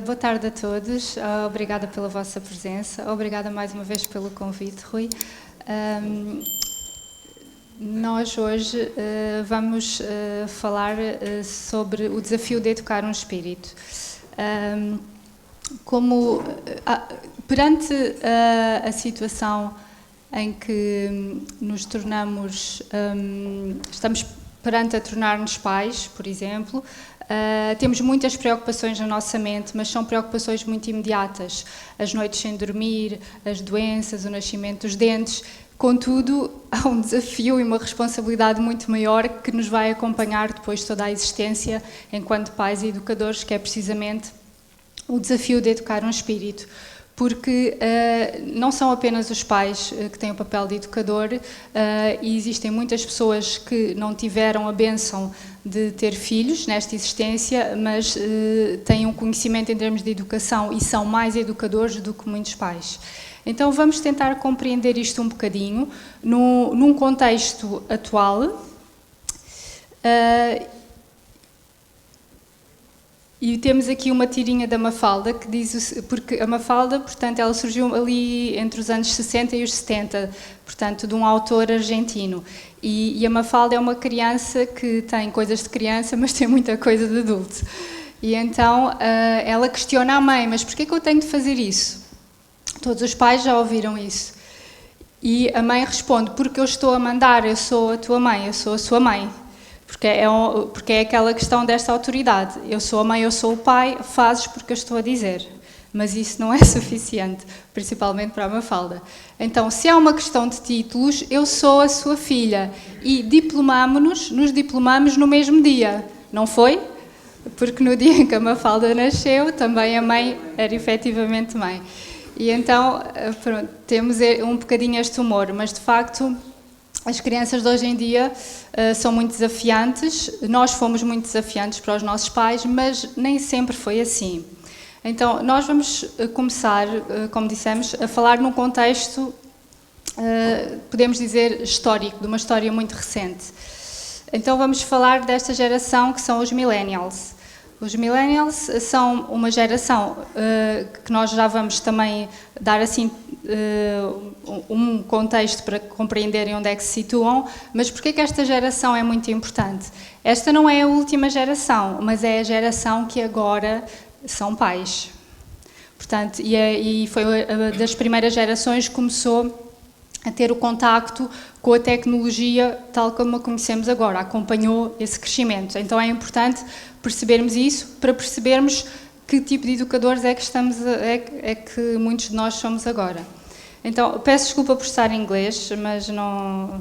Boa tarde a todos, obrigada pela vossa presença, obrigada mais uma vez pelo convite, Rui. Nós hoje vamos falar sobre o desafio de educar um espírito. Perante a situação em que nos tornamos, estamos perante a tornar-nos pais, por exemplo, temos muitas preocupações na nossa mente, mas são preocupações muito imediatas. As noites sem dormir, as doenças, o nascimento dos dentes. Contudo, há um desafio e uma responsabilidade muito maior que nos vai acompanhar depois de toda a existência enquanto pais e educadores, que é precisamente o desafio de educar um espírito. Porque não são apenas os pais que têm o papel de educador, e existem muitas pessoas que não tiveram a bênção de ter filhos nesta existência, mas têm um conhecimento em termos de educação e são mais educadores do que muitos pais. Então vamos tentar compreender isto um bocadinho, num contexto atual. E temos aqui uma tirinha da Mafalda, que diz, porque a Mafalda, portanto, ela surgiu ali entre os anos 60 e os 70, portanto, de um autor argentino. E a Mafalda é uma criança que tem coisas de criança, mas tem muita coisa de adulto. E então ela questiona a mãe, mas porquê que eu tenho de fazer isso? Todos os pais já ouviram isso. E a mãe responde, porque eu estou a mandar, eu sou a tua mãe, eu sou a sua mãe. Porque é aquela questão desta autoridade. Eu sou a mãe, eu sou o pai, fazes porque eu estou a dizer. Mas isso não é suficiente, principalmente para a Mafalda. Então, se há uma questão de títulos, eu sou a sua filha. E nos diplomamos no mesmo dia, não foi? Porque no dia em que a Mafalda nasceu, também a mãe era efetivamente mãe. E então, pronto, temos um bocadinho este humor, mas de facto as crianças de hoje em dia são muito desafiantes, nós fomos muito desafiantes para os nossos pais, mas nem sempre foi assim. Então, nós vamos começar, como dissemos, a falar num contexto, podemos dizer, histórico, de uma história muito recente. Então, vamos falar desta geração que são os millennials. Os millennials são uma geração que nós já vamos também dar assim um contexto para compreenderem onde é que se situam, mas porquê que esta geração é muito importante? Esta não é a última geração, mas é a geração que agora são pais. Portanto, e foi das primeiras gerações que começou a ter o contacto com a tecnologia tal como a conhecemos agora, acompanhou esse crescimento. Então é importante percebermos isso para percebermos que tipo de educadores é que muitos de nós somos agora. Então, peço desculpa por estar em inglês, mas não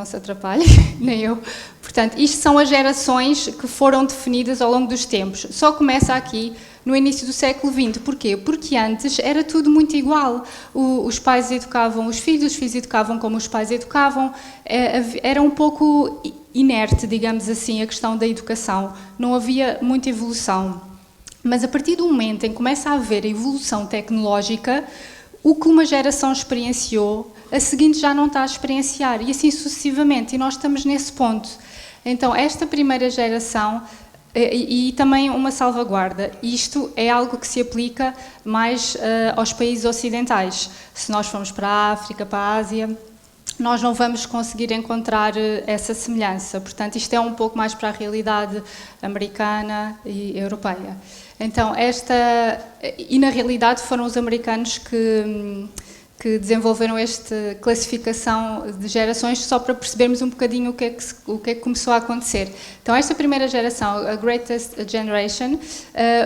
se atrapalhe, nem eu. Portanto, isto são as gerações que foram definidas ao longo dos tempos. Só começa aqui no início do século XX. Porquê? Porque antes era tudo muito igual. Os pais educavam os filhos educavam como os pais educavam. Era um pouco inerte, digamos assim, a questão da educação. Não havia muita evolução. Mas a partir do momento em que começa a haver a evolução tecnológica, o que uma geração experienciou, a seguinte já não está a experienciar, e assim sucessivamente, e nós estamos nesse ponto. Então, esta primeira geração, e também uma salvaguarda, isto é algo que se aplica mais aos países ocidentais. Se nós formos para a África, para a Ásia, nós não vamos conseguir encontrar essa semelhança. Portanto, isto é um pouco mais para a realidade americana e europeia. Então, e na realidade foram os americanos que desenvolveram esta classificação de gerações, só para percebermos um bocadinho o que é que começou a acontecer. Então, esta primeira geração, a Greatest Generation,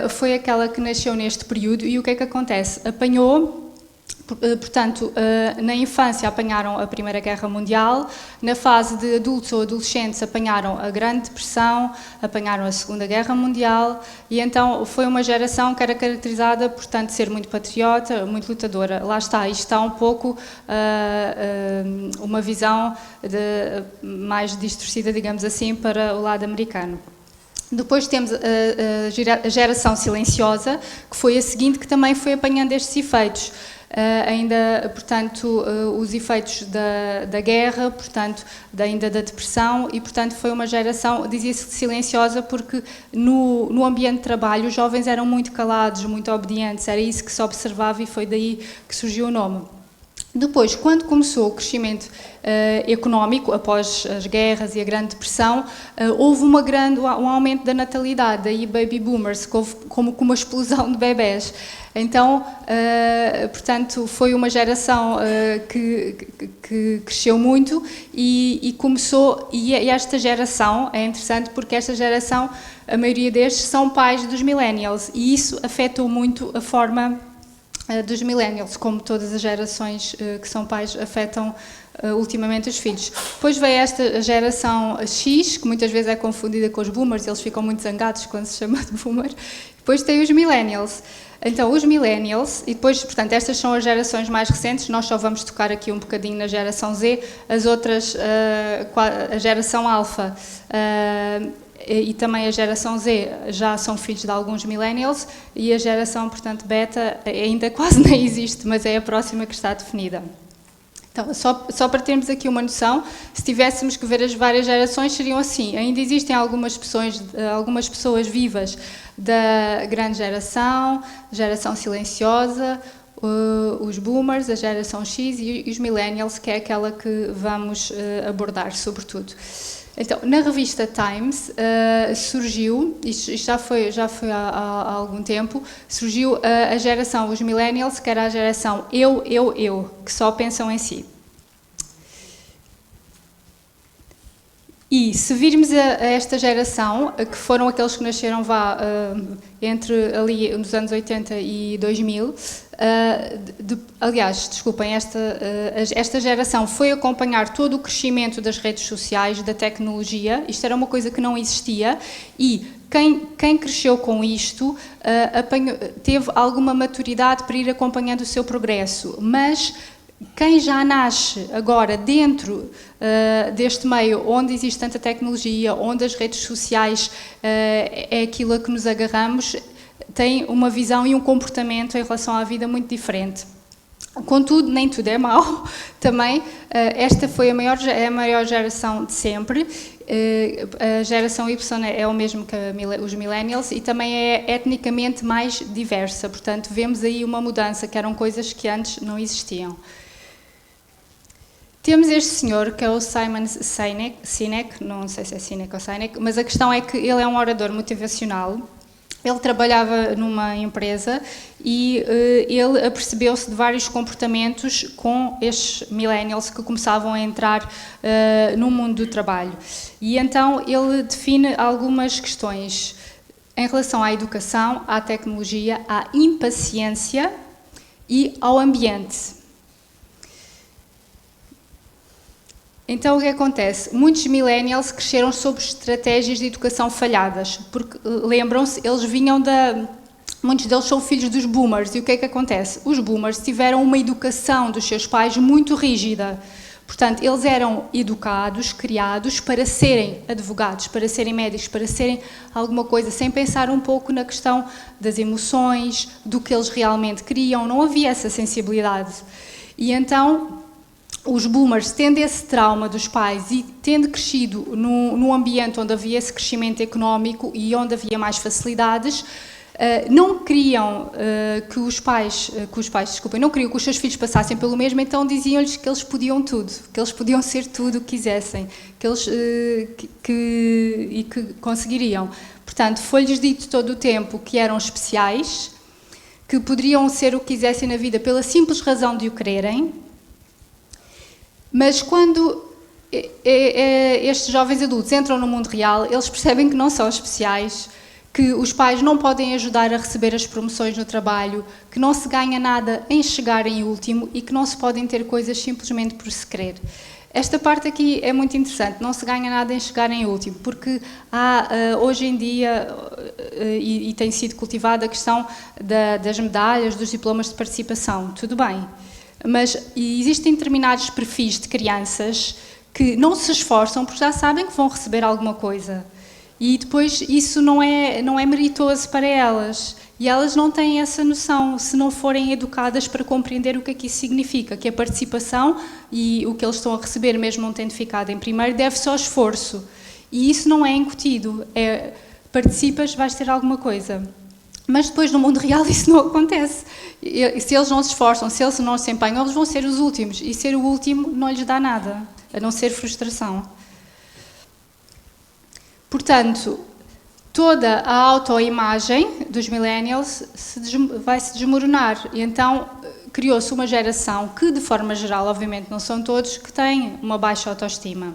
foi aquela que nasceu neste período, e o que é que acontece? Portanto, na infância apanharam a Primeira Guerra Mundial, na fase de adultos ou adolescentes apanharam a Grande Depressão, apanharam a Segunda Guerra Mundial, e então foi uma geração que era caracterizada por, tanto, ser muito patriota, muito lutadora. Lá está, isto está um pouco uma visão mais distorcida, digamos assim, para o lado americano. Depois temos a geração silenciosa, que foi a seguinte, que também foi apanhando estes efeitos. ainda, portanto, os efeitos da guerra, portanto, ainda da depressão, e, portanto, foi uma geração, dizia-se silenciosa, porque no ambiente de trabalho os jovens eram muito calados, muito obedientes, era isso que se observava e foi daí que surgiu o nome. Depois, quando começou o crescimento económico, após as guerras e a Grande Depressão, houve um aumento da natalidade, daí baby boomers, como uma explosão de bebés. Então, portanto, foi uma geração que cresceu muito e começou, e esta geração, é interessante porque esta geração, a maioria destes são pais dos millennials, e isso afetou muito a forma dos millennials, como todas as gerações que são pais afetam ultimamente os filhos. Depois veio esta geração X, que muitas vezes é confundida com os boomers, eles ficam muito zangados quando se chama de boomer. Depois tem os millennials. Então, os millennials, e depois, portanto, estas são as gerações mais recentes, nós só vamos tocar aqui um bocadinho na geração Z, as outras, a geração alfa, e também a geração Z já são filhos de alguns millennials, e a geração, portanto, beta ainda quase nem existe, mas é a próxima que está definida. Então, só para termos aqui uma noção, se tivéssemos que ver as várias gerações, seriam assim. Ainda existem algumas pessoas vivas da grande geração silenciosa, os boomers, a geração X e os millennials, que é aquela que vamos abordar, sobretudo. Então, na revista Times surgiu, isto já foi há algum tempo, surgiu a geração, os millennials, que era a geração eu, que só pensam em si. E se virmos a esta geração, que foram aqueles que nasceram entre ali nos anos 80 e 2000, aliás, desculpem, esta geração foi acompanhar todo o crescimento das redes sociais, da tecnologia, isto era uma coisa que não existia, e quem cresceu com isto teve alguma maturidade para ir acompanhando o seu progresso, mas quem já nasce agora dentro deste meio onde existe tanta tecnologia, onde as redes sociais é aquilo a que nos agarramos, tem uma visão e um comportamento em relação à vida muito diferente. Contudo, nem tudo é mau. Também, esta foi a maior geração de sempre. A geração Y é o mesmo que os millennials e também é etnicamente mais diversa. Portanto, vemos aí uma mudança, que eram coisas que antes não existiam. Temos este senhor, que é o Simon Sinek, não sei se é Sinek ou Sinek, mas a questão é que ele é um orador motivacional. Ele trabalhava numa empresa e ele apercebeu-se de vários comportamentos com estes millennials que começavam a entrar no mundo do trabalho. E então ele define algumas questões em relação à educação, à tecnologia, à impaciência e ao ambiente. Então, o que acontece? Muitos millennials cresceram sob estratégias de educação falhadas, porque, lembram-se, eles vinham muitos deles são filhos dos boomers, e o que é que acontece? Os boomers tiveram uma educação dos seus pais muito rígida. Portanto, eles eram educados, criados para serem advogados, para serem médicos, para serem alguma coisa, sem pensar um pouco na questão das emoções, do que eles realmente queriam, não havia essa sensibilidade. E então, os boomers, tendo esse trauma dos pais e tendo crescido num ambiente onde havia esse crescimento económico e onde havia mais facilidades, não queriam não queriam que os seus filhos passassem pelo mesmo, então diziam-lhes que eles podiam tudo, que eles podiam ser tudo o que quisessem, e que conseguiriam. Portanto, foi-lhes dito todo o tempo que eram especiais, que poderiam ser o que quisessem na vida pela simples razão de o quererem. Mas quando estes jovens adultos entram no mundo real, eles percebem que não são especiais, que os pais não podem ajudar a receber as promoções no trabalho, que não se ganha nada em chegar em último e que não se podem ter coisas simplesmente por se querer. Esta parte aqui é muito interessante, não se ganha nada em chegar em último, porque há hoje em dia, e tem sido cultivada a questão das medalhas, dos diplomas de participação, tudo bem. Mas existem determinados perfis de crianças que não se esforçam porque já sabem que vão receber alguma coisa. E depois isso não é meritoso para elas. E elas não têm essa noção se não forem educadas para compreender o que é que isso significa, que a participação e o que eles estão a receber, mesmo não tendo ficado em primeiro, deve-se ao esforço. E isso não é incutido. Participas, vais ter alguma coisa. Mas depois, no mundo real, isso não acontece. Se eles não se esforçam, se eles não se empenham, eles vão ser os últimos. E ser o último não lhes dá nada, a não ser frustração. Portanto, toda a autoimagem dos millennials vai se desmoronar. E então criou-se uma geração que, de forma geral, obviamente não são todos, que têm uma baixa autoestima.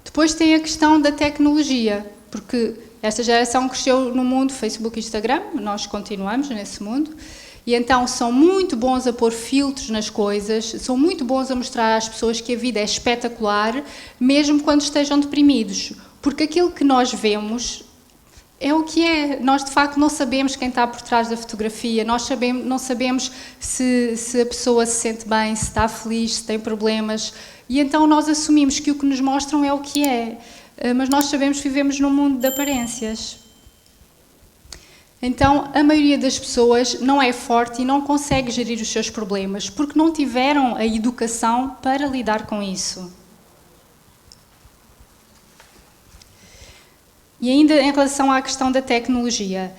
Depois tem a questão da tecnologia, porque esta geração cresceu no mundo Facebook e Instagram, nós continuamos nesse mundo, e então são muito bons a pôr filtros nas coisas, são muito bons a mostrar às pessoas que a vida é espetacular, mesmo quando estejam deprimidos, porque aquilo que nós vemos é o que é. Nós, de facto, não sabemos quem está por trás da fotografia, não sabemos se a pessoa se sente bem, se está feliz, se tem problemas, e então nós assumimos que o que nos mostram é o que é. Mas nós sabemos que vivemos num mundo de aparências. Então, a maioria das pessoas não é forte e não consegue gerir os seus problemas, porque não tiveram a educação para lidar com isso. E ainda em relação à questão da tecnologia,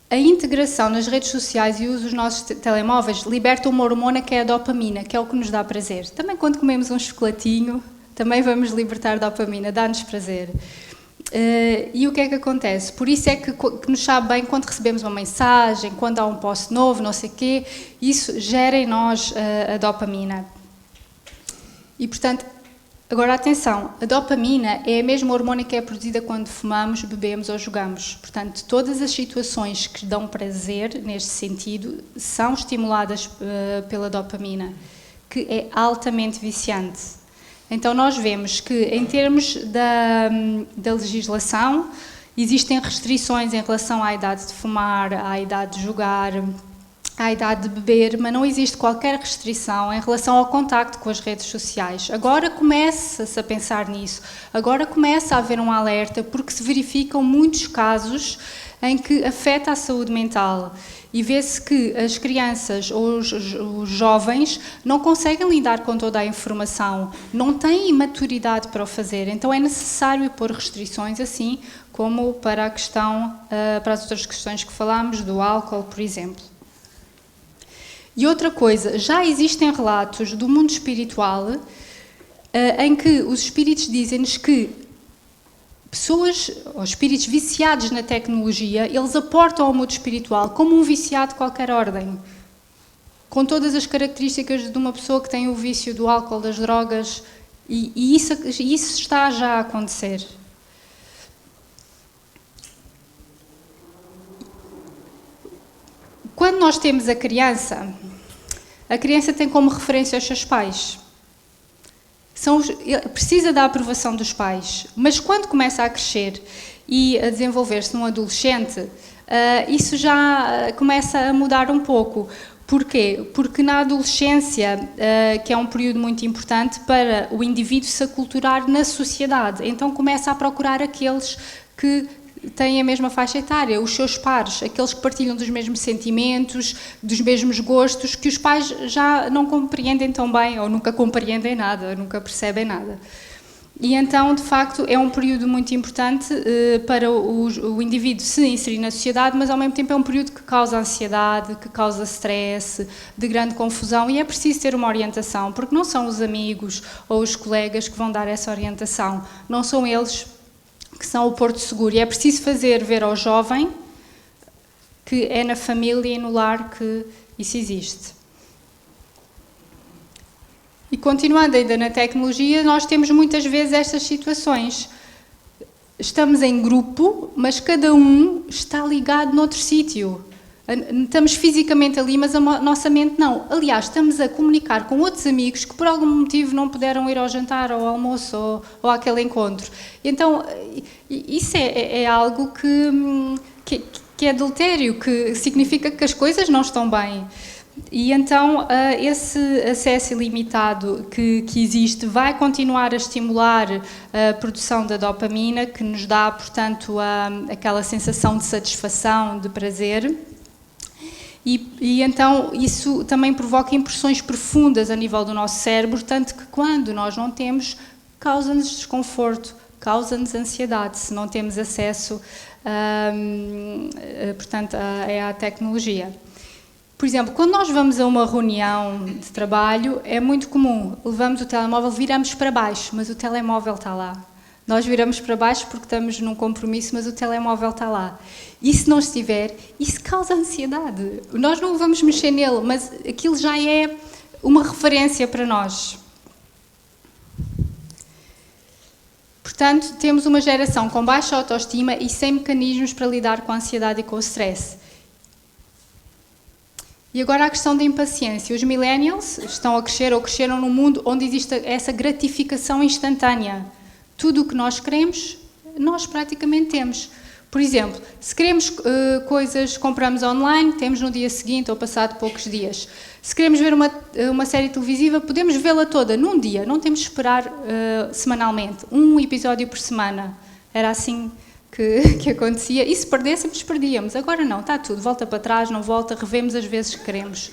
a integração nas redes sociais e o uso dos nossos telemóveis liberta uma hormona que é a dopamina, que é o que nos dá prazer. Também quando comemos um chocolatinho, também vamos libertar dopamina, dá-nos prazer. E o que é que acontece? Por isso é que nos sabe bem quando recebemos uma mensagem, quando há um post novo, não sei o quê, isso gera em nós a dopamina. E, portanto, agora atenção, a dopamina é a mesma hormona que é produzida quando fumamos, bebemos ou jogamos. Portanto, todas as situações que dão prazer, neste sentido, são estimuladas pela dopamina, que é altamente viciante. Então, nós vemos que, em termos da legislação, existem restrições em relação à idade de fumar, à idade de jogar, à idade de beber, mas não existe qualquer restrição em relação ao contacto com as redes sociais. Agora começa-se a pensar nisso, agora começa a haver um alerta, porque se verificam muitos casos em que afeta a saúde mental. E vê-se que as crianças ou os jovens não conseguem lidar com toda a informação, não têm maturidade para o fazer, então é necessário pôr restrições, assim como para a questão, para as outras questões que falámos, do álcool, por exemplo. E outra coisa, já existem relatos do mundo espiritual em que os espíritos dizem-nos que pessoas, ou espíritos viciados na tecnologia, eles aportam ao mundo espiritual como um viciado de qualquer ordem, com todas as características de uma pessoa que tem o vício do álcool, das drogas, e isso está já a acontecer. Quando nós temos a criança tem como referência os seus pais. Precisa da aprovação dos pais, mas quando começa a crescer e a desenvolver-se num adolescente, isso já começa a mudar um pouco. Porquê? Porque na adolescência, que é um período muito importante para o indivíduo se aculturar na sociedade, então começa a procurar aqueles que têm a mesma faixa etária, os seus pares, aqueles que partilham dos mesmos sentimentos, dos mesmos gostos, que os pais já não compreendem tão bem, ou nunca compreendem nada, ou nunca percebem nada. E então, de facto, é um período muito importante para o indivíduo se inserir na sociedade, mas ao mesmo tempo é um período que causa ansiedade, que causa stress, de grande confusão, e é preciso ter uma orientação, porque não são os amigos ou os colegas que vão dar essa orientação, não são eles que são o porto seguro, e é preciso fazer ver ao jovem que é na família e no lar que isso existe. E continuando ainda na tecnologia, nós temos muitas vezes estas situações. Estamos em grupo, mas cada um está ligado noutro sítio. Estamos fisicamente ali, mas a nossa mente não. Aliás, estamos a comunicar com outros amigos que por algum motivo não puderam ir ao jantar, ou ao almoço, ou àquele encontro. Então, isso é algo que é adultério, que significa que as coisas não estão bem. E então esse acesso ilimitado que existe vai continuar a estimular a produção da dopamina, que nos dá, portanto, aquela sensação de satisfação, de prazer. E então isso também provoca impressões profundas a nível do nosso cérebro, tanto que quando nós não temos, causa-nos desconforto, causa-nos ansiedade, se não temos acesso, portanto, à tecnologia. Por exemplo, quando nós vamos a uma reunião de trabalho, é muito comum, levamos o telemóvel, viramos para baixo, mas o telemóvel está lá. Nós viramos para baixo porque estamos num compromisso, mas o telemóvel está lá. E se não estiver, isso causa ansiedade. Nós não vamos mexer nele, mas aquilo já é uma referência para nós. Portanto, temos uma geração com baixa autoestima e sem mecanismos para lidar com a ansiedade e com o stress. E agora a questão da impaciência. Os millennials estão a crescer ou cresceram num mundo onde existe essa gratificação instantânea. Tudo o que nós queremos, nós praticamente temos. Por exemplo, se queremos coisas, compramos online, temos no dia seguinte ou passado poucos dias. Se queremos ver uma série televisiva, podemos vê-la toda num dia, não temos de esperar semanalmente, um episódio por semana. Era assim que acontecia, e se perdêssemos, perdíamos. Agora não, está tudo, volta para trás, não volta, revemos as vezes que queremos.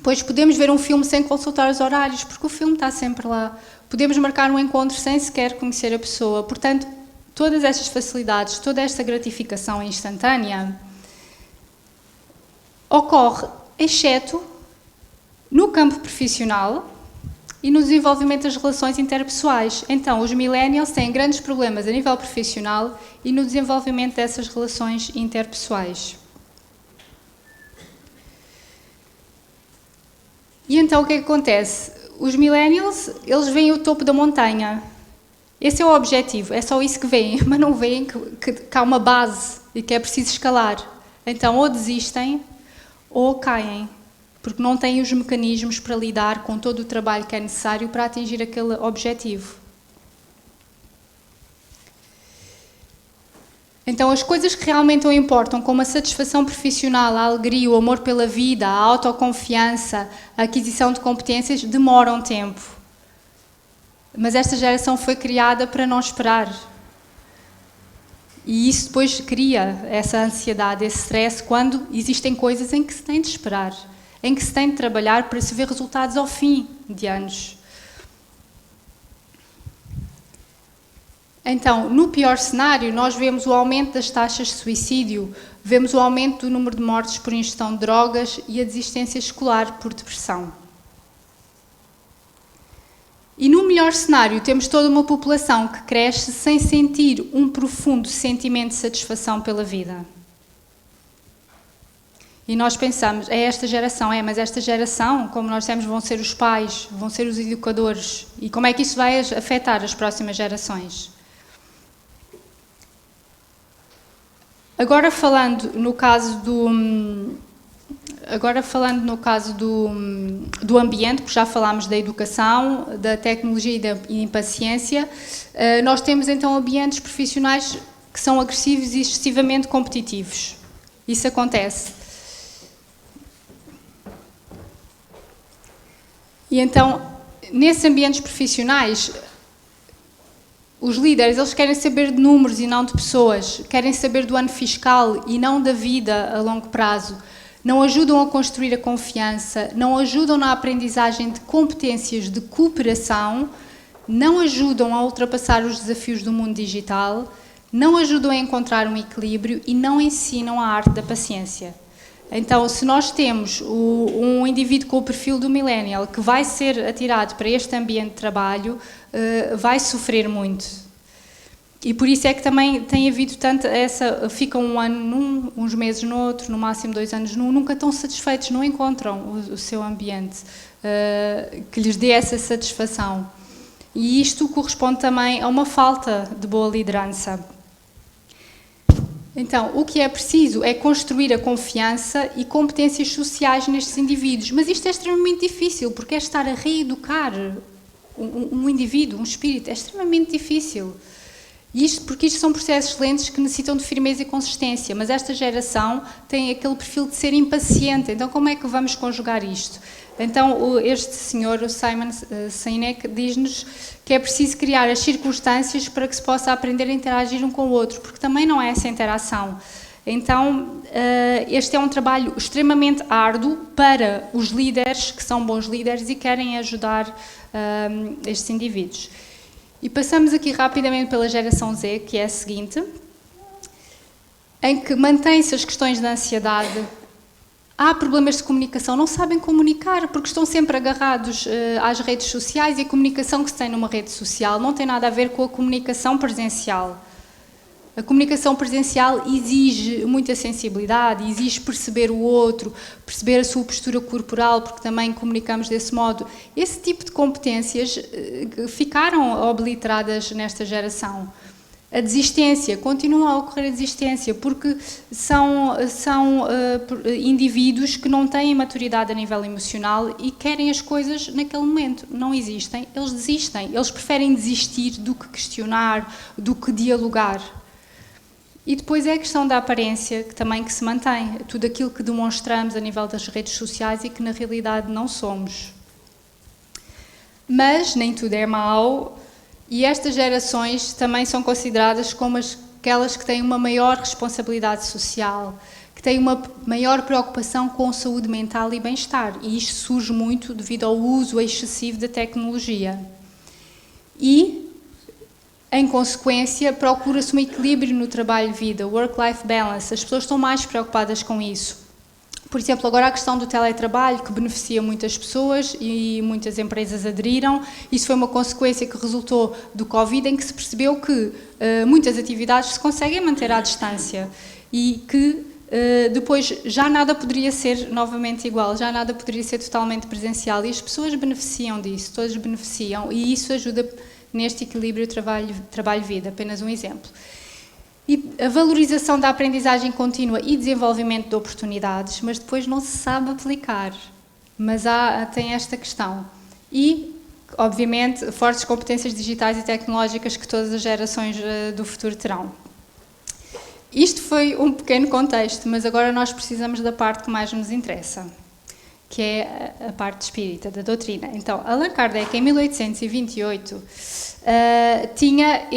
Pois podemos ver um filme sem consultar os horários, porque o filme está sempre lá. Podemos marcar um encontro sem sequer conhecer a pessoa. Portanto, todas estas facilidades, toda esta gratificação instantânea ocorre, exceto no campo profissional e no desenvolvimento das relações interpessoais. Então, os millennials têm grandes problemas a nível profissional e no desenvolvimento dessas relações interpessoais. E então, o que é que acontece? Os millennials, eles veem o topo da montanha. Esse é o objetivo, é só isso que veem, mas não veem que há uma base e que é preciso escalar. Então, ou desistem ou caem, porque não têm os mecanismos para lidar com todo o trabalho que é necessário para atingir aquele objetivo. Então, as coisas que realmente o importam, como a satisfação profissional, a alegria, o amor pela vida, a autoconfiança, a aquisição de competências, demoram tempo. Mas esta geração foi criada para não esperar. E isso depois cria essa ansiedade, esse stress, quando existem coisas em que se tem de esperar, em que se tem de trabalhar para se ver resultados ao fim de anos. Então, no pior cenário, nós vemos o aumento das taxas de suicídio, vemos o aumento do número de mortes por ingestão de drogas e a desistência escolar por depressão. E no melhor cenário, temos toda uma população que cresce sem sentir um profundo sentimento de satisfação pela vida. E nós pensamos, é esta geração, mas esta geração, como nós temos, vão ser os pais, vão ser os educadores. E como é que isso vai afetar as próximas gerações? Agora falando no caso do ambiente, porque já falámos da educação, da tecnologia e da impaciência, nós temos então ambientes profissionais que são agressivos e excessivamente competitivos. Isso acontece. E então, nesses ambientes profissionais, os líderes, eles querem saber de números e não de pessoas, querem saber do ano fiscal e não da vida a longo prazo. Não ajudam a construir a confiança, não ajudam na aprendizagem de competências de cooperação, não ajudam a ultrapassar os desafios do mundo digital, não ajudam a encontrar um equilíbrio e não ensinam a arte da paciência. Então, se nós temos um indivíduo com o perfil do millennial que vai ser atirado para este ambiente de trabalho, vai sofrer muito. E por isso é que também tem havido tanto ficam um ano num, uns meses no outro, no máximo 2 anos num, nunca estão satisfeitos, não encontram o seu ambiente que lhes dê essa satisfação. E isto corresponde também a uma falta de boa liderança. Então, o que é preciso é construir a confiança e competências sociais nestes indivíduos. Mas isto é extremamente difícil, porque é estar a reeducar um indivíduo, um espírito, é extremamente difícil. Porque isto são processos lentos que necessitam de firmeza e consistência, mas esta geração tem aquele perfil de ser impaciente. Então, como é que vamos conjugar isto? Então, este senhor, o Simon Sinek, diz-nos que é preciso criar as circunstâncias para que se possa aprender a interagir um com o outro, porque também não é essa interação. Então, este é um trabalho extremamente árduo para os líderes, que são bons líderes e querem ajudar estes indivíduos. E passamos aqui rapidamente pela geração Z, que é a seguinte, em que mantém-se as questões da ansiedade. Há problemas de comunicação, não sabem comunicar, porque estão sempre agarrados às redes sociais, e a comunicação que se tem numa rede social não tem nada a ver com a comunicação presencial. A comunicação presencial exige muita sensibilidade, exige perceber o outro, perceber a sua postura corporal, porque também comunicamos desse modo. Esse tipo de competências ficaram obliteradas nesta geração. A desistência, continua a ocorrer a desistência, porque são indivíduos que não têm maturidade a nível emocional e querem as coisas naquele momento. Não existem, eles desistem. Eles preferem desistir do que questionar, do que dialogar. E depois é a questão da aparência, que também se mantém. Tudo aquilo que demonstramos a nível das redes sociais e que na realidade não somos. Mas nem tudo é mau, e estas gerações também são consideradas como aquelas que têm uma maior responsabilidade social, que têm uma maior preocupação com saúde mental e bem-estar. E isto surge muito devido ao uso excessivo da tecnologia. E, em consequência, procura-se um equilíbrio no trabalho-vida, work-life balance. As pessoas estão mais preocupadas com isso. Por exemplo, agora a questão do teletrabalho, que beneficia muitas pessoas e muitas empresas aderiram. Isso foi uma consequência que resultou do Covid, em que se percebeu que muitas atividades se conseguem manter à distância e que depois já nada poderia ser novamente igual, já nada poderia ser totalmente presencial. E as pessoas beneficiam disso, todas beneficiam, e isso ajuda neste equilíbrio trabalho-vida, apenas um exemplo. E a valorização da aprendizagem contínua e desenvolvimento de oportunidades, mas depois não se sabe aplicar. Mas tem esta questão. E, obviamente, fortes competências digitais e tecnológicas que todas as gerações do futuro terão. Isto foi um pequeno contexto, mas agora nós precisamos da parte que mais nos interessa, que é a parte espírita, da doutrina. Então, Allan Kardec, em 1828, tinha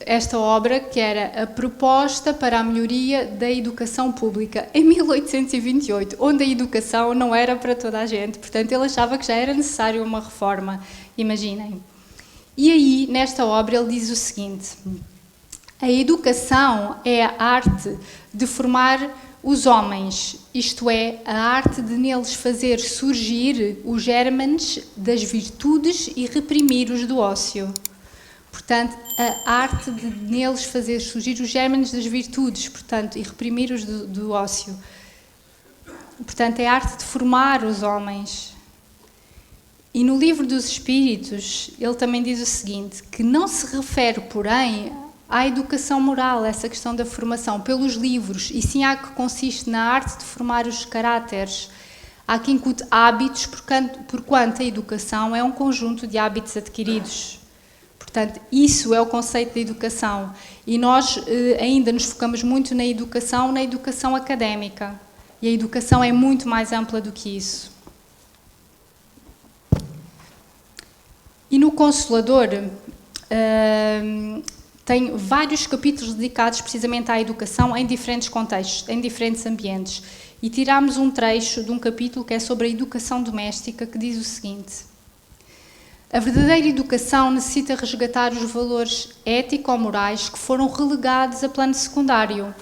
esta obra que era a Proposta para a Melhoria da Educação Pública, em 1828, onde a educação não era para toda a gente, portanto ele achava que já era necessário uma reforma, imaginem. E aí, nesta obra, ele diz o seguinte: a educação é a arte de formar os homens, isto é, a arte de neles fazer surgir os germes das virtudes e reprimir os do ócio. Portanto, a arte de neles fazer surgir os germes das virtudes, portanto, e reprimir os do ócio. Portanto, é a arte de formar os homens. E no Livro dos Espíritos, ele também diz o seguinte, que não se refere, porém, à educação moral, essa questão da formação pelos livros, e sim à que consiste na arte de formar os caráteres. Há que incute hábitos, porquanto a educação é um conjunto de hábitos adquiridos. Portanto, isso é o conceito de educação. E nós ainda nos focamos muito na educação académica. E a educação é muito mais ampla do que isso. E no Consolador, tem vários capítulos dedicados precisamente à educação em diferentes contextos, em diferentes ambientes. E tirámos um trecho de um capítulo que é sobre a educação doméstica, que diz o seguinte: a verdadeira educação necessita resgatar os valores ético-morais que foram relegados a plano secundário,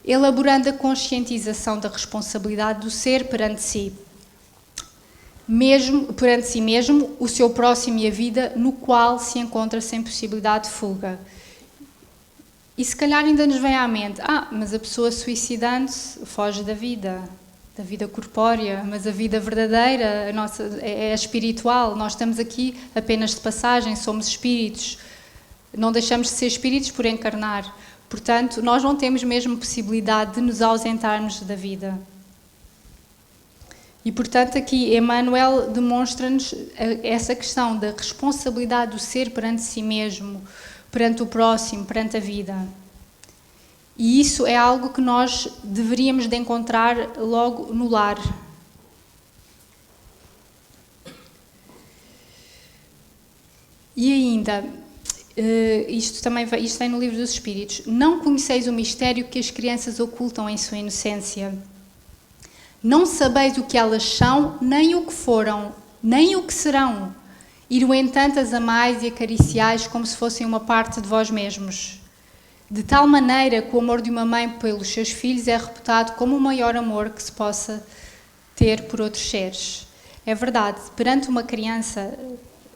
elaborando a conscientização da responsabilidade do ser perante si mesmo, o seu próximo e a vida no qual se encontra sem possibilidade de fuga. E se calhar ainda nos vem à mente, mas a pessoa suicidando-se foge da vida corpórea, mas a vida verdadeira, a nossa, é espiritual, nós estamos aqui apenas de passagem, somos espíritos, não deixamos de ser espíritos por encarnar, portanto, nós não temos mesmo possibilidade de nos ausentarmos da vida. E, portanto, aqui Emmanuel demonstra-nos essa questão da responsabilidade do ser perante si mesmo, perante o próximo, perante a vida. E isso é algo que nós deveríamos de encontrar logo no lar. E ainda, isto vem no Livro dos Espíritos, não conheceis o mistério que as crianças ocultam em sua inocência. Não sabeis o que elas são, nem o que foram, nem o que serão. E, no entanto, as amais e acariciais como se fossem uma parte de vós mesmos. De tal maneira que o amor de uma mãe pelos seus filhos é reputado como o maior amor que se possa ter por outros seres. É verdade, perante uma criança,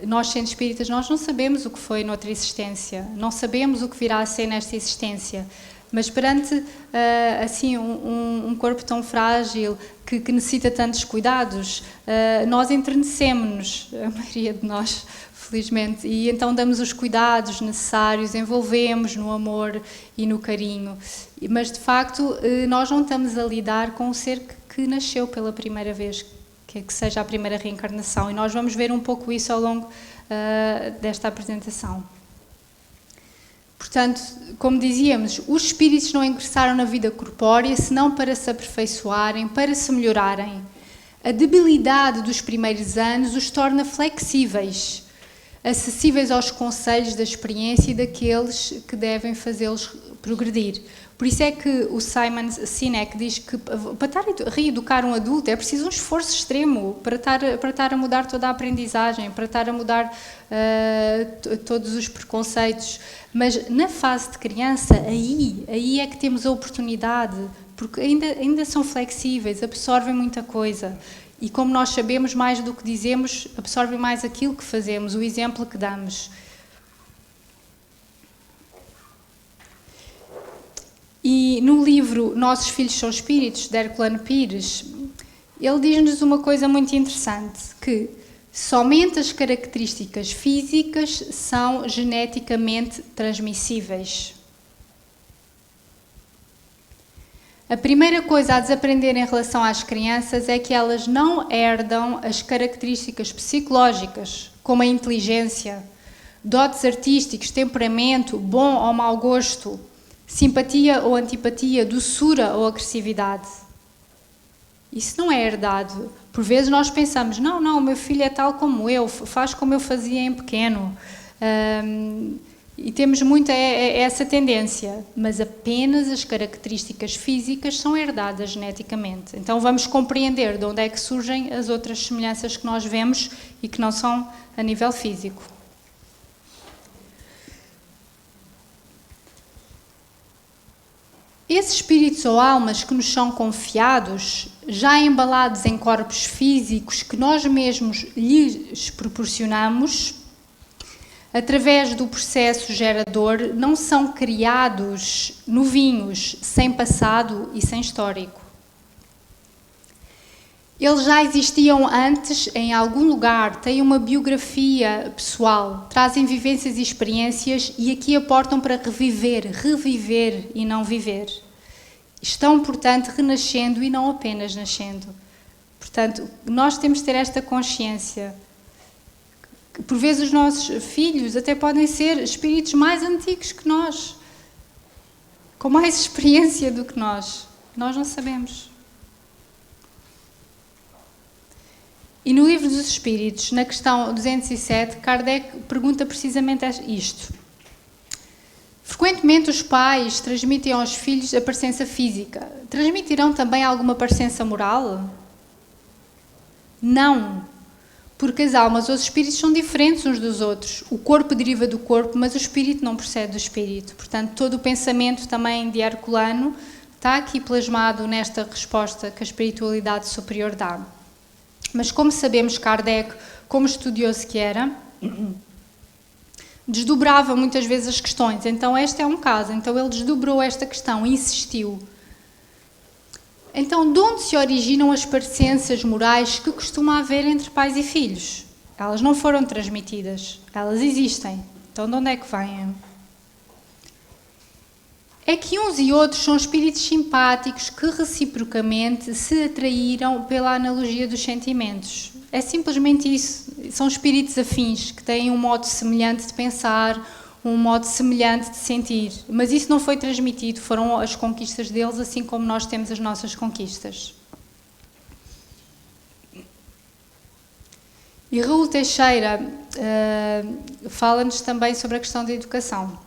nós, sendo espíritas, nós não sabemos o que foi noutra existência, não sabemos o que virá a ser nesta existência, mas perante assim, um corpo tão frágil, que necessita tantos cuidados, nós enternecemos-nos, a maioria de nós, felizmente, e então damos os cuidados necessários, envolvemos no amor e no carinho. Mas, de facto, nós não estamos a lidar com um ser que nasceu pela primeira vez, que seja a primeira reencarnação. E nós vamos ver um pouco isso ao longo desta apresentação. Portanto, como dizíamos, os espíritos não ingressaram na vida corpórea senão para se aperfeiçoarem, para se melhorarem. A debilidade dos primeiros anos os torna flexíveis, acessíveis aos conselhos da experiência e daqueles que devem fazê-los progredir. Por isso é que o Simon Sinek diz que para reeducar um adulto é preciso um esforço extremo para estar a mudar toda a aprendizagem, para estar a mudar todos os preconceitos. Mas na fase de criança, aí é que temos a oportunidade, porque ainda são flexíveis, absorvem muita coisa. E como nós sabemos, mais do que dizemos, absorvem mais aquilo que fazemos, o exemplo que damos. E no livro Nossos Filhos são Espíritos, de Herculano Pires, ele diz-nos uma coisa muito interessante, que somente as características físicas são geneticamente transmissíveis. A primeira coisa a desaprender em relação às crianças é que elas não herdam as características psicológicas, como a inteligência, dotes artísticos, temperamento, bom ou mau gosto, simpatia ou antipatia, doçura ou agressividade. Isso não é herdado. Por vezes nós pensamos, não, o meu filho é tal como eu, faz como eu fazia em pequeno. E temos muito essa tendência, mas apenas as características físicas são herdadas geneticamente. Então vamos compreender de onde é que surgem as outras semelhanças que nós vemos e que não são a nível físico. Esses espíritos ou almas que nos são confiados, já embalados em corpos físicos que nós mesmos lhes proporcionamos, através do processo gerador, não são criados novinhos, sem passado e sem histórico. Eles já existiam antes em algum lugar, têm uma biografia pessoal, trazem vivências e experiências e aqui aportam para reviver e não viver. Estão, portanto, renascendo e não apenas nascendo. Portanto, nós temos de ter esta consciência. Por vezes os nossos filhos até podem ser espíritos mais antigos que nós, com mais experiência do que nós. Nós não sabemos. E no Livro dos Espíritos, na questão 207, Kardec pergunta precisamente isto. Frequentemente os pais transmitem aos filhos a presença física. Transmitirão também alguma presença moral? Não, porque as almas ou os espíritos são diferentes uns dos outros. O corpo deriva do corpo, mas o espírito não procede do espírito. Portanto, todo o pensamento também de Herculano está aqui plasmado nesta resposta que a espiritualidade superior dá. Mas como sabemos, Kardec, como estudioso que era, desdobrava muitas vezes as questões. Então este é um caso. Então ele desdobrou esta questão e insistiu. Então, de onde se originam as parecenças morais que costuma haver entre pais e filhos? Elas não foram transmitidas. Elas existem. Então, de onde é que vêm? É que uns e outros são espíritos simpáticos que reciprocamente se atraíram pela analogia dos sentimentos. É simplesmente isso. São espíritos afins que têm um modo semelhante de pensar, com um modo semelhante de sentir. Mas isso não foi transmitido, foram as conquistas deles, assim como nós temos as nossas conquistas. E Raul Teixeira fala-nos também sobre a questão da educação.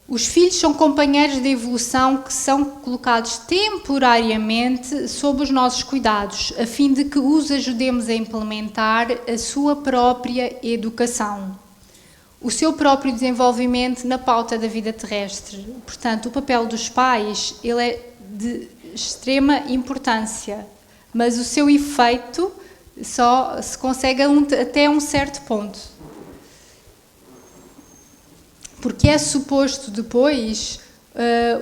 Os filhos são companheiros de evolução que são colocados temporariamente sob os nossos cuidados, a fim de que os ajudemos a implementar a sua própria educação, o seu próprio desenvolvimento na pauta da vida terrestre. Portanto, o papel dos pais ele é de extrema importância, mas o seu efeito só se consegue até um certo ponto. Porque é suposto depois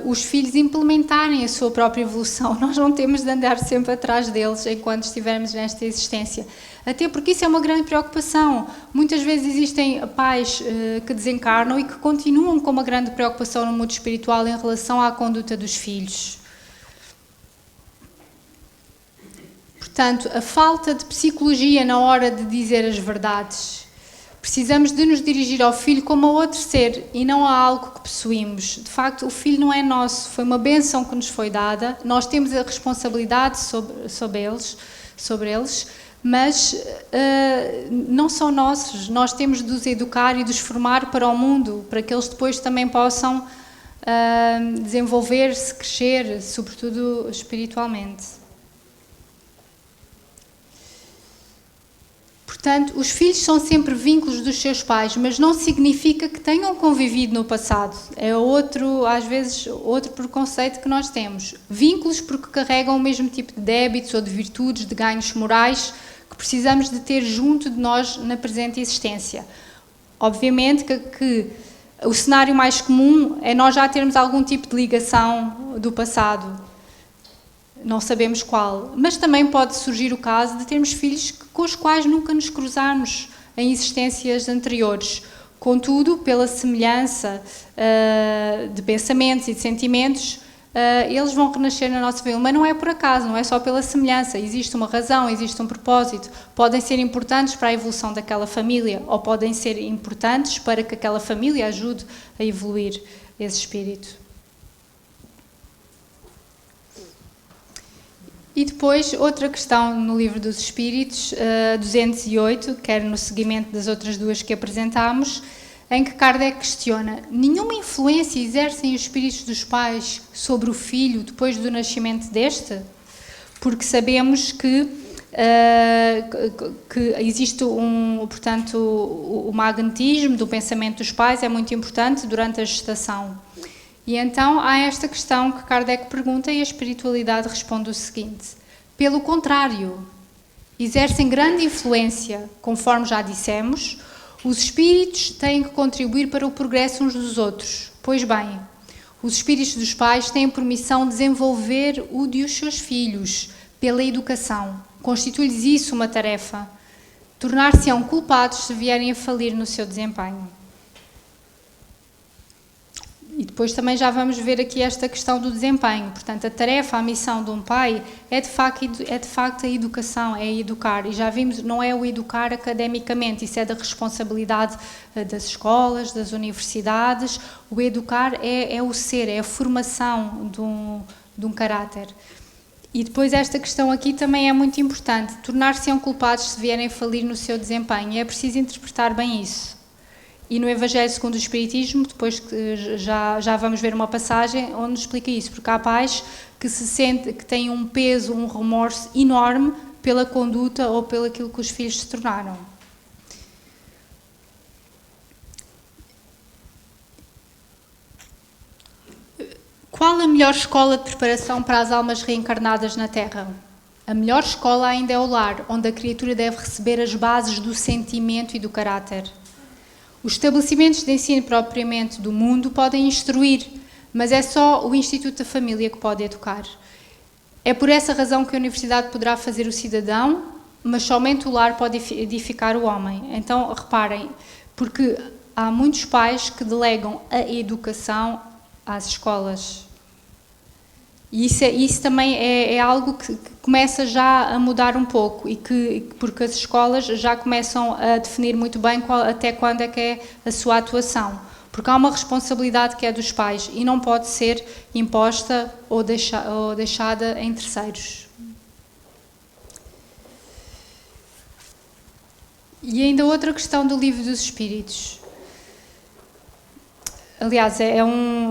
os filhos implementarem a sua própria evolução. Nós não temos de andar sempre atrás deles enquanto estivermos nesta existência. Até porque isso é uma grande preocupação. Muitas vezes existem pais que desencarnam e que continuam com uma grande preocupação no mundo espiritual em relação à conduta dos filhos. Portanto, a falta de psicologia na hora de dizer as verdades. Precisamos de nos dirigir ao filho como a outro ser e não a algo que possuímos. De facto, o filho não é nosso, foi uma bênção que nos foi dada. Nós temos a responsabilidade sobre eles, mas não são nossos. Nós temos de os educar e de os formar para o mundo, para que eles depois também possam desenvolver-se, crescer, sobretudo espiritualmente. Portanto, os filhos são sempre vínculos dos seus pais, mas não significa que tenham convivido no passado. É às vezes, outro preconceito que nós temos. Vínculos porque carregam o mesmo tipo de débitos ou de virtudes, de ganhos morais, que precisamos de ter junto de nós na presente existência. Obviamente que o cenário mais comum é nós já termos algum tipo de ligação do passado. Não sabemos qual, mas também pode surgir o caso de termos filhos com os quais nunca nos cruzarmos em existências anteriores. Contudo, pela semelhança de pensamentos e de sentimentos, eles vão renascer na nossa vida. Mas não é por acaso, não é só pela semelhança. Existe uma razão, existe um propósito. Podem ser importantes para a evolução daquela família ou podem ser importantes para que aquela família ajude a evoluir esse espírito. E depois, outra questão no Livro dos Espíritos, 208, quer no seguimento das outras duas que apresentámos, em que Kardec questiona: nenhuma influência exercem os espíritos dos pais sobre o filho depois do nascimento deste? Porque sabemos que existe portanto, o magnetismo do pensamento dos pais é muito importante durante a gestação. E então há esta questão que Kardec pergunta e a espiritualidade responde o seguinte: pelo contrário, exercem grande influência, conforme já dissemos, os espíritos têm que contribuir para o progresso uns dos outros. Pois bem, os espíritos dos pais têm por missão desenvolver o de os seus filhos pela educação. Constitui-lhes isso uma tarefa. Tornar-se-ão culpados se vierem a falir no seu desempenho. E depois também já vamos ver aqui esta questão do desempenho. Portanto, a tarefa, a missão de um pai é de facto a educação, é educar. E já vimos, não é o educar academicamente, isso é da responsabilidade das escolas, das universidades. O educar é o ser, é a formação de um caráter. E depois esta questão aqui também é muito importante. Tornar-se-ão culpados se vierem a falir no seu desempenho. E é preciso interpretar bem isso. E no Evangelho segundo o Espiritismo, depois que já vamos ver uma passagem onde nos explica isso, porque há pais que têm um peso, um remorso enorme pela conduta ou pelo aquilo que os filhos se tornaram. Qual a melhor escola de preparação para as almas reencarnadas na Terra? A melhor escola ainda é o lar, onde a criatura deve receber as bases do sentimento e do caráter. Os estabelecimentos de ensino propriamente do mundo podem instruir, mas é só o Instituto da Família que pode educar. É por essa razão que a universidade poderá fazer o cidadão, mas somente o lar pode edificar o homem. Então, reparem, porque há muitos pais que delegam a educação às escolas. E isso também é algo que começa já a mudar um pouco, porque as escolas já começam a definir muito bem até quando é que é a sua atuação. Porque há uma responsabilidade que é dos pais e não pode ser imposta ou deixada em terceiros. E ainda outra questão do Livro dos Espíritos. Aliás,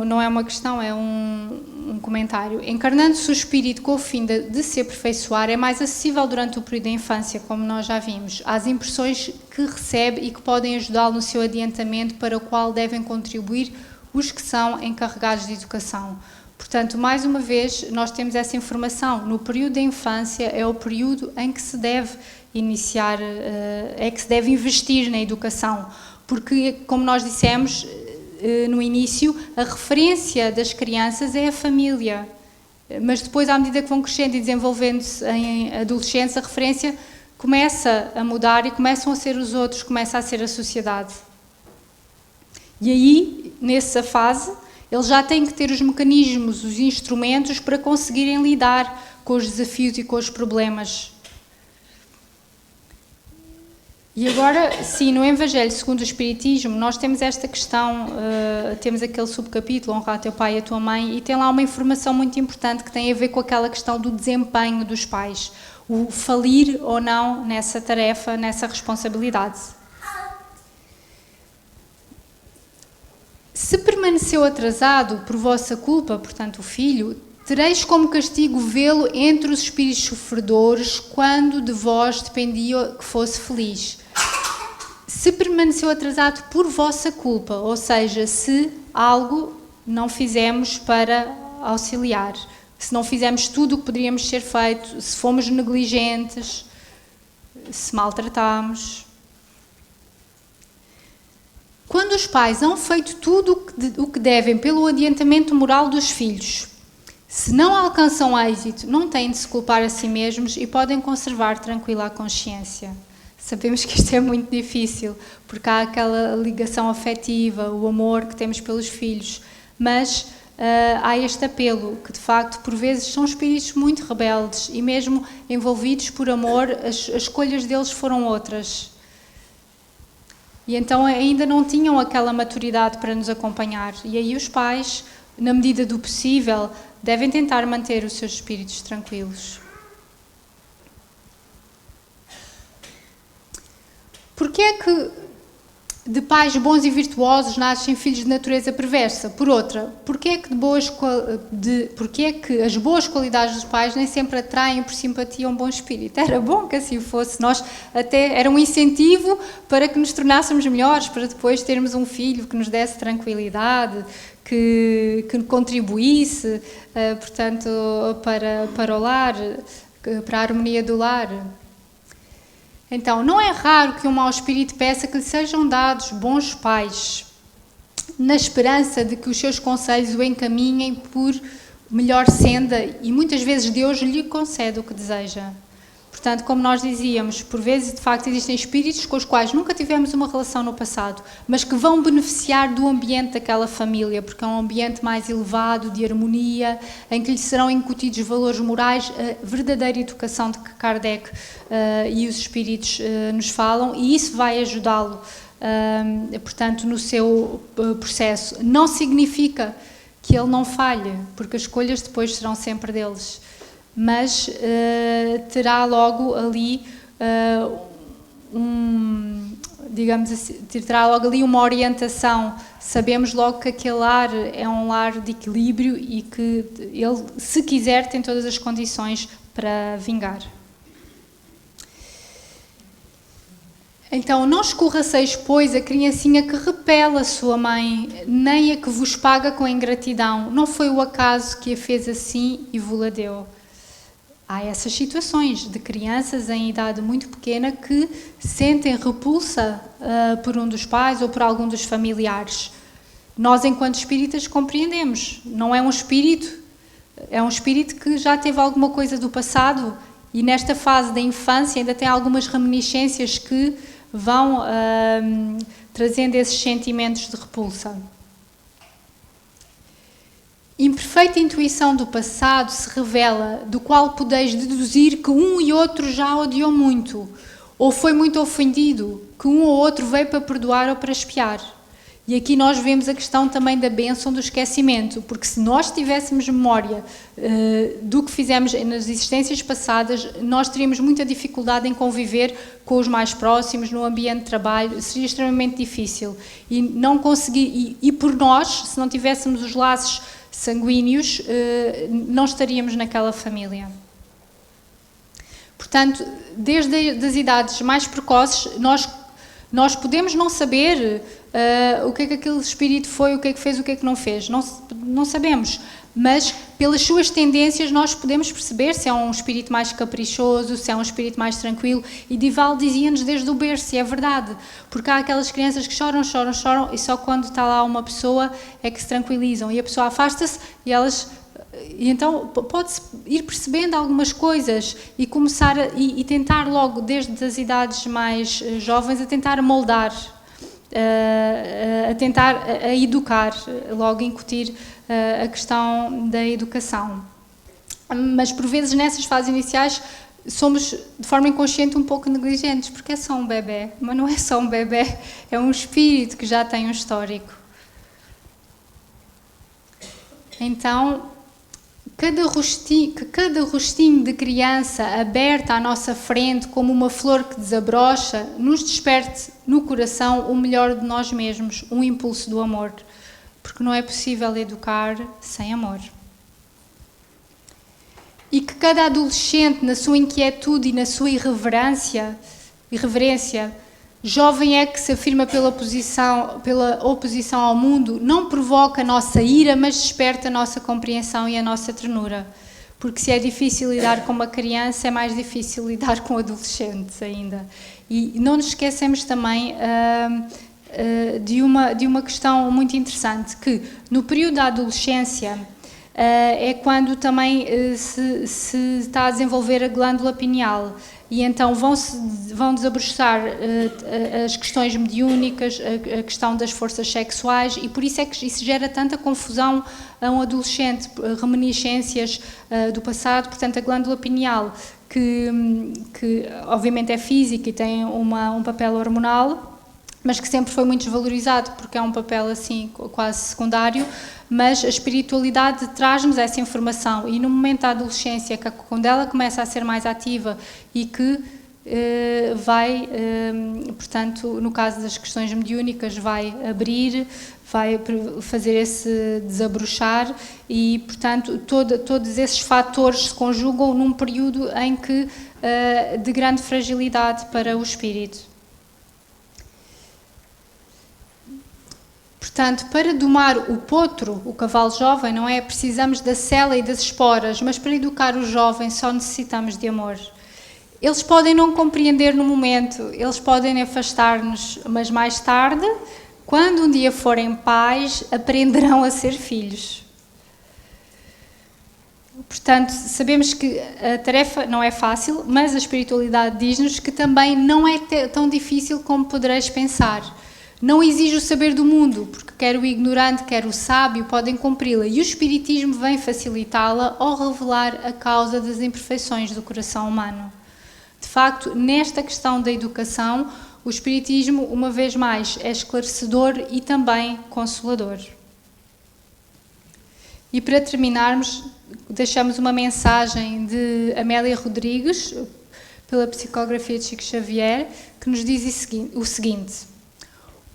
não é uma questão, é um comentário. Encarnando-se o espírito com o fim de se aperfeiçoar, é mais acessível durante o período da infância, como nós já vimos, às impressões que recebe e que podem ajudá-lo no seu adiantamento, para o qual devem contribuir os que são encarregados de educação. Portanto, mais uma vez, nós temos essa informação. No período da infância é o período em que se deve iniciar, é que se deve investir na educação, porque, como nós dissemos no início, a referência das crianças é a família, mas depois, à medida que vão crescendo e desenvolvendo-se em adolescentes, a referência começa a mudar e começam a ser os outros, começa a ser a sociedade. E aí, nessa fase, eles já têm que ter os mecanismos, os instrumentos para conseguirem lidar com os desafios e com os problemas. E agora, sim, no Evangelho segundo o Espiritismo, nós temos esta questão, temos aquele subcapítulo, honrar teu pai e a tua mãe, e tem lá uma informação muito importante que tem a ver com aquela questão do desempenho dos pais, o falir ou não nessa tarefa, nessa responsabilidade. Se permaneceu atrasado por vossa culpa, portanto o filho, tereis como castigo vê-lo entre os espíritos sofredores, quando de vós dependia que fosse feliz. Se permaneceu atrasado por vossa culpa, ou seja, se algo não fizemos para auxiliar, se não fizemos tudo o que poderíamos ser feito, se fomos negligentes, se maltratámos. Quando os pais hão feito tudo o que devem pelo adiantamento moral dos filhos, se não alcançam êxito, não têm de se culpar a si mesmos e podem conservar tranquila a consciência. Sabemos que isto é muito difícil, porque há aquela ligação afetiva, o amor que temos pelos filhos, mas há este apelo, que de facto por vezes são espíritos muito rebeldes e mesmo envolvidos por amor, as escolhas deles foram outras. E então ainda não tinham aquela maturidade para nos acompanhar. E aí os pais, na medida do possível, devem tentar manter os seus espíritos tranquilos. Porquê é que de pais bons e virtuosos nascem filhos de natureza perversa? Por outra, porquê é que as boas qualidades dos pais nem sempre atraem por simpatia um bom espírito? Era bom que assim fosse. Nós até era um incentivo para que nos tornássemos melhores, para depois termos um filho que nos desse tranquilidade, que contribuísse, portanto, para o lar, para a harmonia do lar. Então, não é raro que um mau espírito peça que lhe sejam dados bons pais, na esperança de que os seus conselhos o encaminhem por melhor senda, e muitas vezes Deus lhe concede o que deseja. Portanto, como nós dizíamos, por vezes de facto existem espíritos com os quais nunca tivemos uma relação no passado, mas que vão beneficiar do ambiente daquela família, porque é um ambiente mais elevado, de harmonia, em que lhe serão incutidos valores morais, a verdadeira educação de que Kardec e os espíritos nos falam, e isso vai ajudá-lo, portanto, no seu processo. Não significa que ele não falhe, porque as escolhas depois serão sempre deles. Mas terá logo ali digamos assim, terá logo ali uma orientação. Sabemos logo que aquele lar é um lar de equilíbrio e que ele, se quiser, tem todas as condições para vingar. Então, não escorraceis, pois, a criancinha que repele a sua mãe, nem a que vos paga com ingratidão. Não foi o acaso que a fez assim e vos-la deu. Há essas situações de crianças em idade muito pequena que sentem repulsa por um dos pais ou por algum dos familiares. Nós, enquanto espíritas, compreendemos. Não é um espírito, é um espírito que já teve alguma coisa do passado e nesta fase da infância ainda tem algumas reminiscências que vão trazendo esses sentimentos de repulsa. imperfeita intuição do passado se revela, do qual podeis deduzir que um e outro já odiou muito, ou foi muito ofendido, que um ou outro veio para perdoar ou para expiar. E aqui nós vemos a questão também da bênção do esquecimento, porque se nós tivéssemos memória do que fizemos nas existências passadas, nós teríamos muita dificuldade em conviver com os mais próximos, no ambiente de trabalho, seria extremamente difícil. E não conseguir, e por nós, se não tivéssemos os laços sanguíneos, não estaríamos naquela família. Portanto, desde as idades mais precoces, nós podemos não saber o que é que aquele espírito foi, o que é que fez, o que é que não fez. Não sabemos. Mas, pelas suas tendências, nós podemos perceber se é um espírito mais caprichoso, se é um espírito mais tranquilo. E Dival dizia-nos desde o berço, e é verdade. Porque há aquelas crianças que choram, choram, choram, e só quando está lá uma pessoa é que se tranquilizam. E a pessoa afasta-se e elas... E então pode-se ir percebendo algumas coisas e começar e tentar logo, desde as idades mais jovens, a tentar moldar, a tentar a educar, logo incutir a questão da educação. Mas por vezes nessas fases iniciais somos de forma inconsciente um pouco negligentes, porque é só um bebê, mas não é só um bebê, é um espírito que já tem um histórico. Então, cada rostinho de criança aberta à nossa frente como uma flor que desabrocha, nos desperte no coração o melhor de nós mesmos, um impulso do amor, porque não é possível educar sem amor. E que cada adolescente, na sua inquietude e na sua irreverência, jovem é que se afirma pela oposição ao mundo, não provoca a nossa ira, mas desperta a nossa compreensão e a nossa ternura. Porque se é difícil lidar com uma criança, é mais difícil lidar com adolescentes ainda. E não nos esquecemos também de uma questão muito interessante, que no período da adolescência é quando também se está a desenvolver a glândula pineal. E então vão desabrochar as questões mediúnicas, a questão das forças sexuais, e por isso é que isso gera tanta confusão a um adolescente, reminiscências do passado. Portanto, a glândula pineal, que obviamente é física e tem um papel hormonal, mas que sempre foi muito desvalorizado, porque é um papel assim quase secundário, mas a espiritualidade traz-nos essa informação, e no momento da adolescência, quando ela começa a ser mais ativa e que vai, portanto, no caso das questões mediúnicas, vai abrir, vai fazer esse desabrochar e, portanto, todos esses fatores se conjugam num período em que de grande fragilidade para o espírito. Portanto, para domar o potro, o cavalo jovem, não é? Precisamos da sela e das esporas, mas para educar o jovem só necessitamos de amor. Eles podem não compreender no momento, eles podem afastar-nos, mas mais tarde, quando um dia forem pais, aprenderão a ser filhos. Portanto, sabemos que a tarefa não é fácil, mas a espiritualidade diz-nos que também não é tão difícil como podereis pensar. Não exige o saber do mundo, porque quer o ignorante, quer o sábio podem cumpri-la, e o Espiritismo vem facilitá-la ao revelar a causa das imperfeições do coração humano. De facto, nesta questão da educação, o Espiritismo, uma vez mais, é esclarecedor e também consolador. E para terminarmos, deixamos uma mensagem de Amélia Rodrigues, pela psicografia de Chico Xavier, que nos diz o seguinte: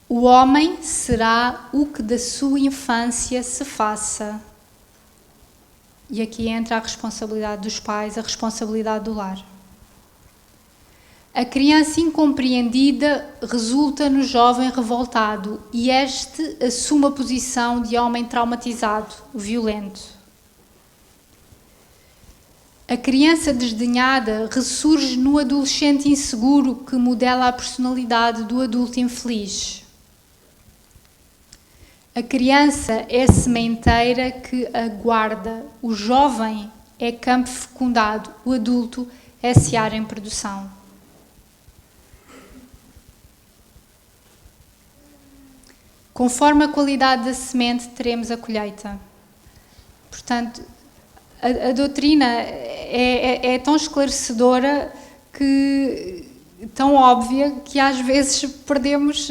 o homem será o que da sua infância se faça. E aqui entra a responsabilidade dos pais, a responsabilidade do lar. A criança incompreendida resulta no jovem revoltado, e este assume a posição de homem traumatizado, violento. A criança desdenhada ressurge no adolescente inseguro que modela a personalidade do adulto infeliz. A criança é sementeira que aguarda, o jovem é campo fecundado, o adulto é seara em produção. Conforme a qualidade da semente, teremos a colheita. Portanto, a doutrina é tão esclarecedora, tão óbvia, que às vezes perdemos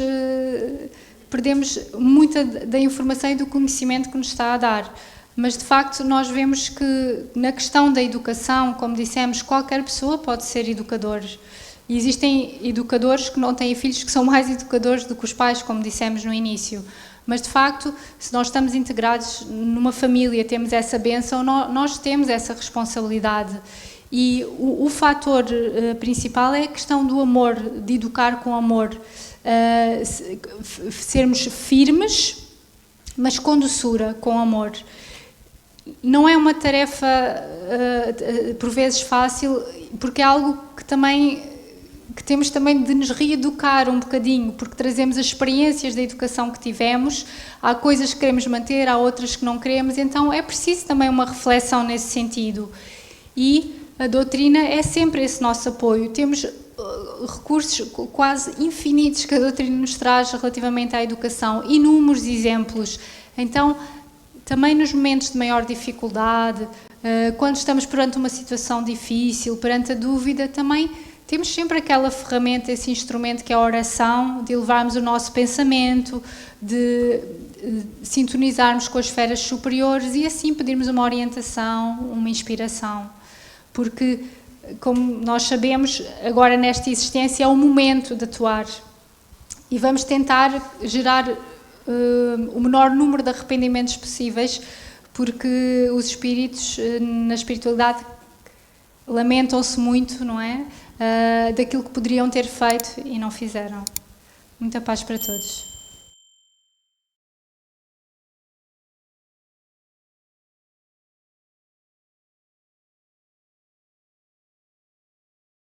muita da informação e do conhecimento que nos está a dar. Mas, de facto, nós vemos que na questão da educação, como dissemos, qualquer pessoa pode ser educador. E existem educadores que não têm filhos que são mais educadores do que os pais, como dissemos no início. Mas, de facto, se nós estamos integrados numa família, temos essa bênção, nós temos essa responsabilidade. E o fator principal é a questão do amor, de educar com amor. Sermos firmes, mas com doçura, com amor. Não é uma tarefa, por vezes, fácil, porque é algo que temos também de nos reeducar um bocadinho, porque trazemos as experiências da educação que tivemos, há coisas que queremos manter, há outras que não queremos, então é preciso também uma reflexão nesse sentido. E a doutrina é sempre esse nosso apoio. Temos recursos quase infinitos que a doutrina nos traz relativamente à educação, inúmeros exemplos. Então, também nos momentos de maior dificuldade, quando estamos perante uma situação difícil, perante a dúvida, também temos sempre aquela ferramenta, esse instrumento que é a oração, de elevarmos o nosso pensamento, de sintonizarmos com as esferas superiores e assim pedirmos uma orientação, uma inspiração. Porque, como nós sabemos, agora nesta existência é o momento de atuar. E vamos tentar gerar o menor número de arrependimentos possíveis, porque os espíritos, na espiritualidade, lamentam-se muito, não é? Daquilo que poderiam ter feito e não fizeram. Muita paz para todos.